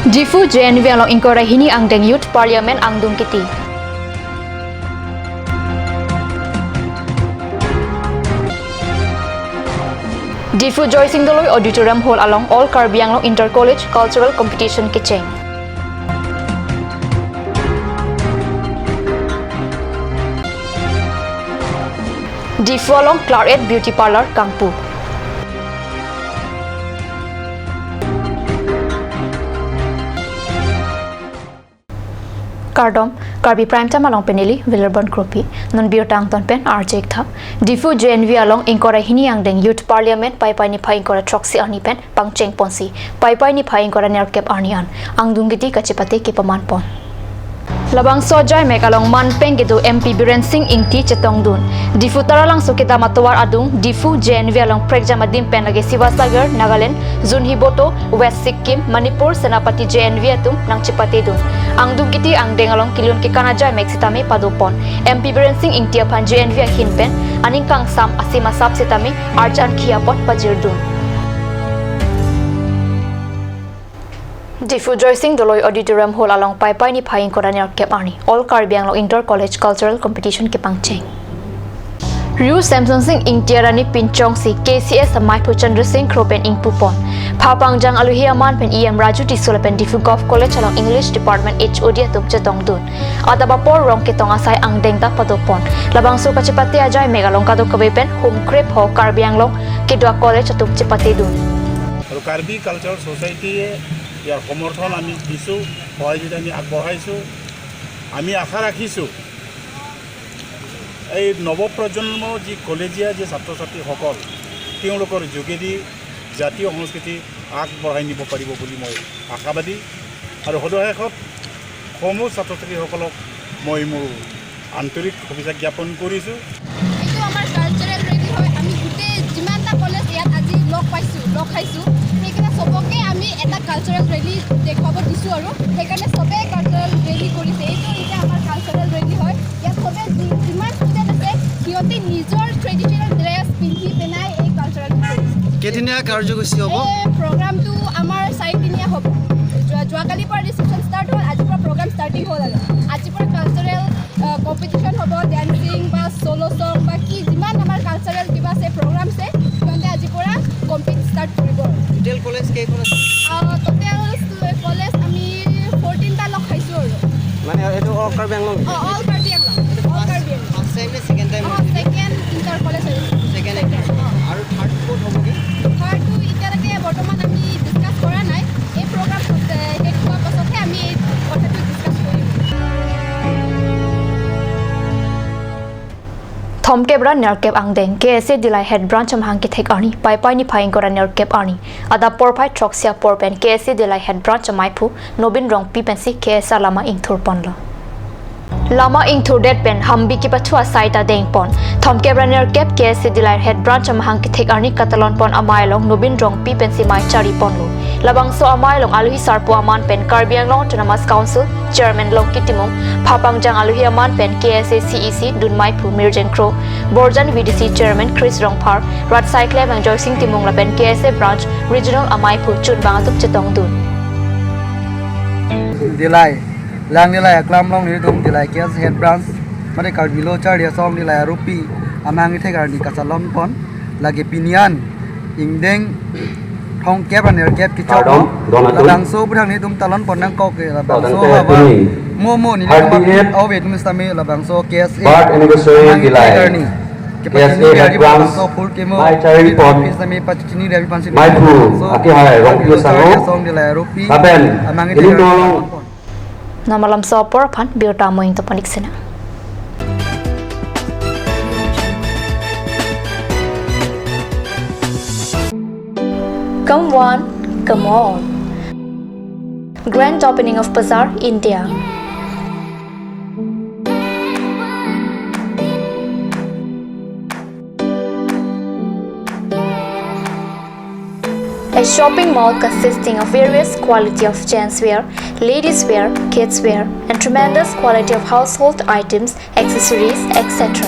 Jifu JNV along ingkora hini ang deng Youth Parliament ang dung kiti. Jifu Joy Singdoloy Auditorium Hall along all Karbi along Inter-College Cultural Competition Kicheng. Jifu along Claret Beauty Parlor Kangpu. Kardom, Karbi Prime Time along Penili, Villarban Kropi, non biotang ton pen RJ tha. Difu JNV along inkora hini ang deng Youth Parliament pai ni phai inkora troxy ani pen pangcheng ponsi. Pai ni phai inkora nerkep arnian. Ang dungiti kachipate ke paman pon. Labang sojai mek along manpeng gitu MP Biren Singh ingti chetong dun. Difu taralang sukita matawar adung Difu JNV along prekja madim pen lagi Sivasagar, Nagaland, Zunhiboto, West Sikkim, Manipur, Senapati JNV atum nang cipate dun. Ang dungkiti ang dengalong kilun ke kanajai mek sitami padupon. MP Biren Singh ingti apan JNV akin pen aning kang sam asima sap sitami arjan kiapot pajir dun. Difu Joy Singdoloy Auditorium Hall along pai ni phai inkora nerkep arni. All Karbi along Inter-College Cultural Competition ke pangcheng. Ryu Samson Singh Ingtiarani Pinchong si KCS Samai Chandra Singh Kropen Ingpupon. Papangjang Aluhiaman pen EM Raju Tisulapen Difu Golf College along English Department HOD atum chetong dun. Adabapor rong ketong asai ang dengta padopon. Labang suka cepate ajai megalong kado kabepen home crep ho Karbi along Kedua College atum cepate dun. Karbi Cultural Society ইয়াৰ সমৰ্থন আমি দিছোঁ সহযোগিতা আমি আগবঢ়াইছোঁ আমি আশা ৰাখিছোঁ এই নৱপ্ৰজন্মৰ যি কলেজীয়া যি ছাত্ৰ ছাত্ৰীসকল তেওঁলোকৰ যোগেদি জাতীয় সংস্কৃতি আগবঢ়াই নিব পাৰিব বুলি মই আশাবাদী আৰু সদশেষত সমূহ ছাত্ৰ ছাত্ৰীসকলক মই মোৰ আন্তৰিক শুভেচ্ছা জ্ঞাপন কৰিছোঁ। এইটো আমাৰ কালচাৰেল ৰেলি হয় আমি গোটেই যিমানটা কলেজ ইয়াত আজি লগ খাইছোঁ সেইকাৰণে সবকে আমি এটা কালচাৰেল ৰেলি দেখুৱাব দিছোঁ আৰু সেইকাৰণে সবে কালচাৰেল ৰেলি কৰিছে এইটো এতিয়া আমাৰ কালচাৰেল ৰেলি হয় ইয়াত সবে যিমান ষ্টুডেণ্ট আছে সিহঁতে নিজৰ ট্ৰেডিশ্যনেল ড্ৰেছ পিন্ধি পেলাই এই কালচাৰেল কেইদিনীয়া কাৰ্যসূচী হ'ব প্ৰগ্ৰামটো আমাৰ 4 দিনীয়া হ'ব যোৱাকালিৰ পৰা ৰিচেপশ্যন ষ্টাৰ্ট হ'ল আজিৰ পৰা প্ৰগ্ৰাম ষ্টাৰ্টিং হ'ল আৰু আজিৰ পৰা কালচাৰেল কম্পিটিশ্যন হ'ব ডেন্সিং বা চ'ল' ছং বা কি যিমান আমাৰ কালচাৰেল কিবা আছে প্ৰগ্ৰাম আছে সিহঁতে আজিৰ পৰা কম্পিট ষ্টাৰ্ট কৰিব টোটেল কলেজ কেইখন আছে টোটেল কলেজ আমি 14টা লগ খাইছোঁ আৰু মানে এইটো all Karbi Anglong all Karbi Anglong first time নে second time second inter college second আৰু থাৰ্ড ক'ত হ'বগৈ থাৰ্ডটো এতিয়ালৈকে বৰ্তমান আমি ডিছকাছ কৰা নাই এই প্ৰগ্ৰাম শেষ হোৱাৰ পাছতহে আমি এই কথাটো discuss Karim. Thomkebra nerkep angdeng KSA Dilai Head Branch amhang ki thek arni pai ni phai ingkora nerkep arni ada porphai troxia porpen KSA Dilai Head Branch amaipu nobin rong pi pensi KSA lama ingthur ponlo Lama ingthur det pen hambi ki pathua saita deng pon Thomkebra nerkep KSA Dilai Head Branch amhang ki thek arni katalon pon amailong nobin rong pi pensi mai chari ponlo labang so amailong aluhi sarpu aman pen Karbi Anglong Autonomous Council Chairman Long Kitimong Papangjang aluhi aman pen KSA CEC Dunmai Pu Mirjen Kro Borjan VDC Chairman Chris Rongphar Rat Cycle and Joy Singh Timong Lapen KSA Branch Regional Amai Pu Chun Bangatuk Chetong Dun Dilai lang Dilai aklam long ni dum Dilai KSA Head Branch made Karbi lo chari song Dilai rupi amang ithek arni kasalom pon lagi pinian ingdeng Thong kep an nerkep ki chok labang so budang ni dum talon pon nang kok labang so ba mo ni dum awet mustami labang so KSA birth anniversary Dilai KSA Head Branch my charity pon my pu aki hai rongpio sango aben ilinto namalam so por phan biota moing to panik sena Come one, come all. Grand opening of Bazaar India. A shopping mall consisting of various quality of gents wear, ladies wear, kids wear, and tremendous quality of household items, accessories, etc.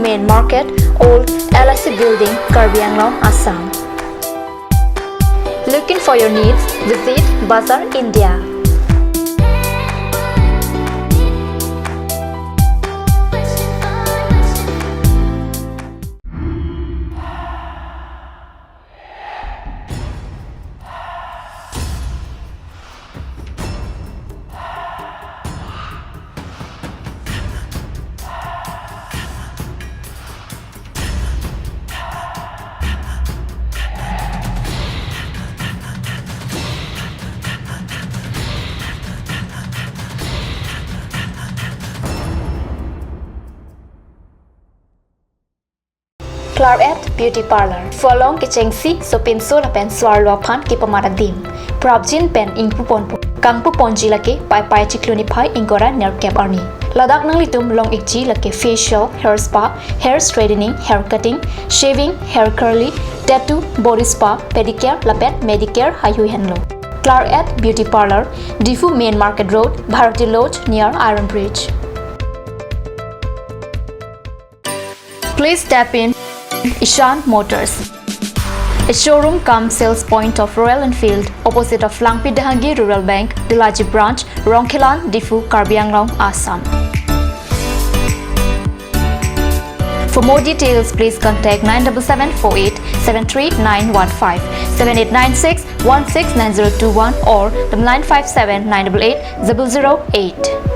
Main Market, Old LIC Building, Karbi Anglong, Assam. Looking for your needs? Visit Bazaar India. Claret Beauty Parlor. Folong Kichengsi Sopin Sola Pen Swarlo Pan Kipamaradim. Prabjin Pen Ingpupon Kangpupon Jilake Pai Chiklunipai Ingora Nerkep Arni. Ladak nang litum long ikji lake facial, hair spa, hair straightening, hair cutting, shaving, hair curly, tattoo, body spa, pedicure, lapet, medicare, hayu henlo. Claret Beauty Parlor, Difu Main Market Road, Bharati Lodge near Iron Bridge. Please step in Ishan Motors, a showroom cum sales point of Royal Enfield, opposite of Langpi Dahangi Rural Bank, Dilaji Branch, Rongkhelan, Difu, Karbi Anglong, Assam. For more details, please contact 97748 73915, 7896 169021 or 957 988 008.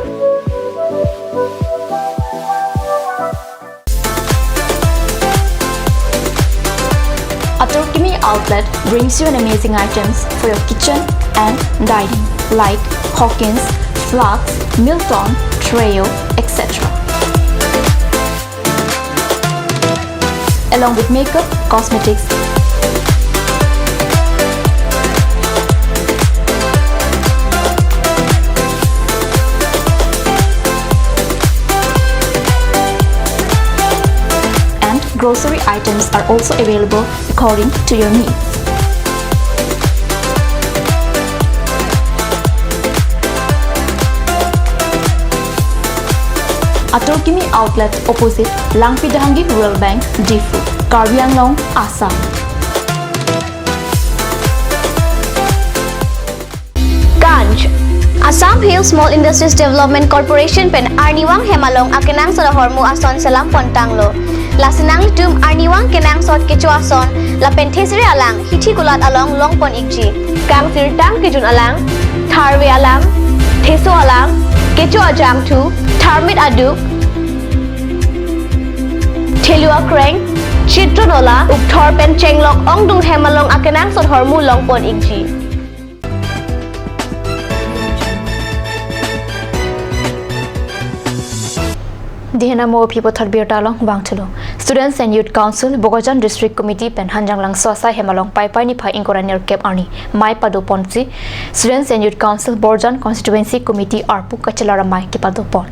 Atorkimi Outlet brings you an amazing items for your kitchen and dining like Hawkins, Flax, Milton, Treo, etc. Along with makeup, cosmetics, grocery items are also available according to your needs. Atorkimi Outlet opposite Langpi Dahangi Rural Bank, Difu, Karbi Anglong, Assam. Ganj Assam Hill Small Industries Development Corporation pen Arniwang Hemalong akenang sa hormu ason salam pontanglo. Lasinang litum Arniwang kenang sot kecho ason la penthesire alang hithi gulat along longpon ikji. Kang sirtang kijun alang tharwe alang theso alang kecho ajam thu tharmit aduk thelua kreng chitronola ukthor pen chenglok ongdung hemalong akenang sot hormu longpon ikji. Dihenamo people tharbir talong bangthalo. Students and Youth Council Bogojan District Committee pen hanjanglang swasa hemalong pai ni phai ingora ner cap arni mai pado ponsi. Students and Youth Council Borjan Constituency Committee arpu kachalara mai ki pado pon.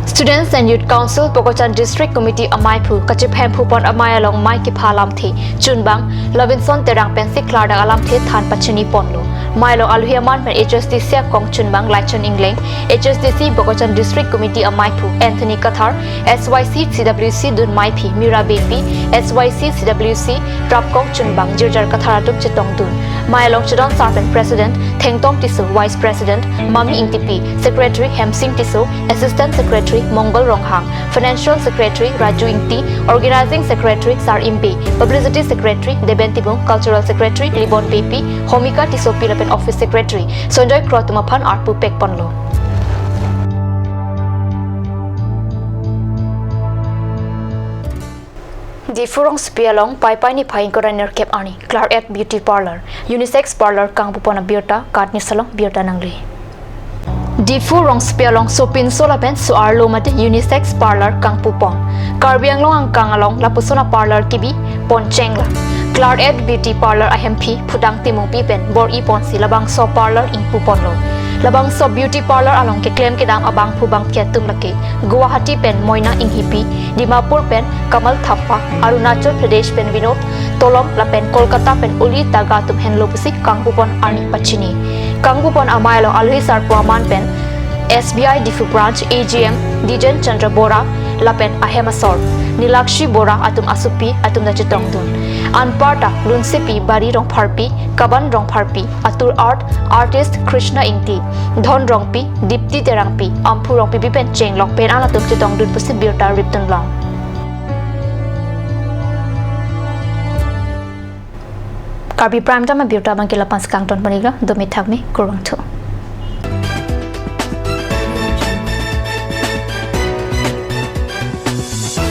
Students and Youth Council Bogojan District Committee amai phu kachip hem phu pon amai along mai ki phalam the chunbang Levinson terang pensi klarda alam the than pachini ponlo. Mailong Alhuyaman pen HSDC Kong Chunbang Laichon Ingling, HSDC Bogojan District Committee Amaipu, Anthony Kathar, SYC CWC Dun Maipi, Mira Baby, SYC CWC Rapkong Chunbang, Jirjar Katharatuk Chetong Dun, Mailong Chedon Sarpen President, Tengtong Tiso, Vice President, Mami Ingtipi, Secretary Hemsing Tiso, Assistant Secretary Mongol Ronghang, Financial Secretary Raju Ingti, Organizing Secretary Sar Imbe, Publicity Secretary Debentibung, Cultural Secretary Libon Baby, Homika Tiso Pilapen Office Secretary Sonjoy Krotumapan Arpu Pek Ponlo. Di Furong Spialong Pai ni Pai Koraner Cap Arni Claret Beauty Parlor Unisex Parlor Kang Pupona Biota Katni Salong Biota Nangli. Di Furong Spialong Sopin Solapen Suarlo Mate Unisex Parlor Kang Pupon Karbi Anglong Ang Kangalong Lapusona Parlor Kibi Ponchengla Claret Beauty Parlor IMP Pudang Timung Pipen Bor Ipon si Labang So Parlor Ing Puponlo Labang So Beauty Parlor along ke claim kedam abang pubang Piatum lake Guwahati pen Moina Ing Hipi Dimapur pen Kamal Thappa Arunachal Pradesh pen Vinod Tolom lapen Kolkata pen Uli Tagatum Henlo Pusik Kang Pupon Arni Pachini Kang Pupon Amayalong Alhi Sarpuaman pen SBI Difu Branch AGM Dijen Chandra Bora lapen ahemasor nilakshi bora atum asupi atum na chitong dun anparta lunsepi bari rong pharpi kaban rong pharpi atur art artist krishna ingti dhon rongpi dipti terangpi amphu rongpi bipen cheng lok pen ala tum chitong dun pusi birta riptun long Karbi prime time birta bangkila pas kang ton panigla domi thakmi kurang thu